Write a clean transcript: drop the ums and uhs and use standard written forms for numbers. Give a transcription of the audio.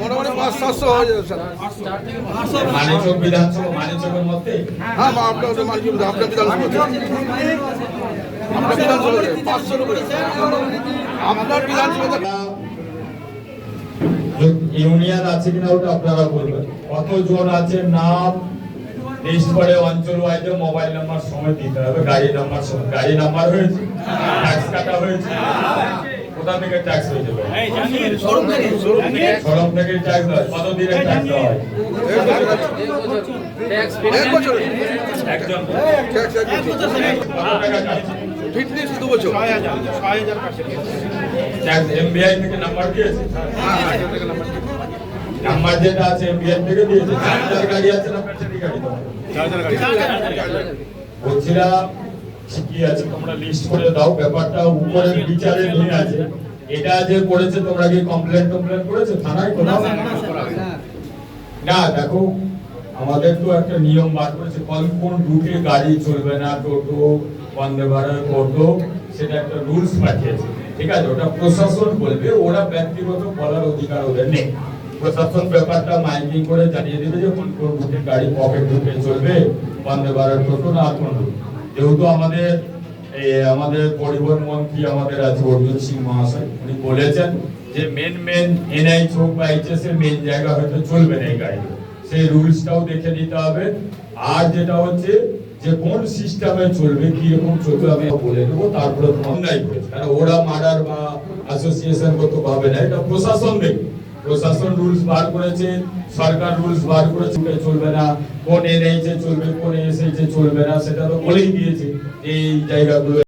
মোটামুটি 500-700 হয়ে যাবে স্যার। মানিকচক বিধানসভা মানিকচকের মধ্যে হ্যাঁ আপনার বিধানসভা আপনার বিধানসভা 500 উপরে আপনার বিধানসভা ইউনিয়ন আছে কিনা ওটা আপনারা বলবেন। কতজন আছে নাম লিস্ট করে অঞ্চল ওয়াইজে মোবাইল নাম্বার সময় দিতে হবে। গাড়ি নাম্বার সময় গাড়ি নাম্বার হয়েছে, ট্যাক্স কাটা হয়েছে, কোথা থেকে ট্যাক্স হয়ে যাবে? শোরুম থেকে ট্যাক্স হয়। কত দিনের ট্যাক্স হয়? এক বছর একজন ট্যাক্স এক বছর কত টাকা কাটছে? ফিটনেস 2 বছর 6000 কাটছে। ট্যাক্স এমবিআই থেকে নাম্বার দিয়েছে, নাম্বার যেটা আছে এমবিআই থেকে দিয়েছে। চার্জার গাড়ি আছে না ব্যাটারি গাড়ি? বলছিলাম ঠিকই আছে, তোমরা লিস্ট করে দাও। ব্যাপারটা উপরের বিচারে নিয়ে আছে। এটা যে করেছে তোমরা কি কমপ্লেন করেছো থানায়? কোথাও না। দেখো আমাদের তো একটা নিয়ম বার করেছে, কোন রুটে গাড়ি চলবে না, টোটো বন্দে ভারত অটো, সেটা একটা রুলস পাঠিয়েছে। ঠিক আছে, ওটা প্রশাসন বলবে, ওরা ব্যক্তিগত বলার অধিকার ওদের নেই। প্রশাসন ব্যাপারটা মাইকিং করে জানিয়ে দেবে যে কোন কোন রুটে গাড়ি পকেট রুটে চলবে, বন্দে ভারত টোটো না কোন রুট। যেহেতু আমাদের পরিবহন মন্ত্রী আমাদের আছে অর্জুন সিং মহাশয়, উনি বলেছেন যে মেন এনআই চৌক বা এইচএস এর মেন জায়গা হয়তো চলবে না এই গাড়ি, সেই রুলসটাও দেখে নিতে হবে। আর যেটা হচ্ছে যে কোন সিস্টেমে চলবে, কি রকম চলবে আমি বলে দেবো, তারপরে অন্যায় করেছে। কারণ ওরা মার্ডার বা অ্যাসোসিয়েশন কত ভাবে না, এটা প্রশাসন দেখবে। প্রশাসন রুলস বার করেছে, সরকার রুলস বার করেছে, চলবে না, কোন এনএইচে চলবে, কোন এসএইচে চলবে না, সেটা তো বলেই দিয়েছে এই জায়গাগুলো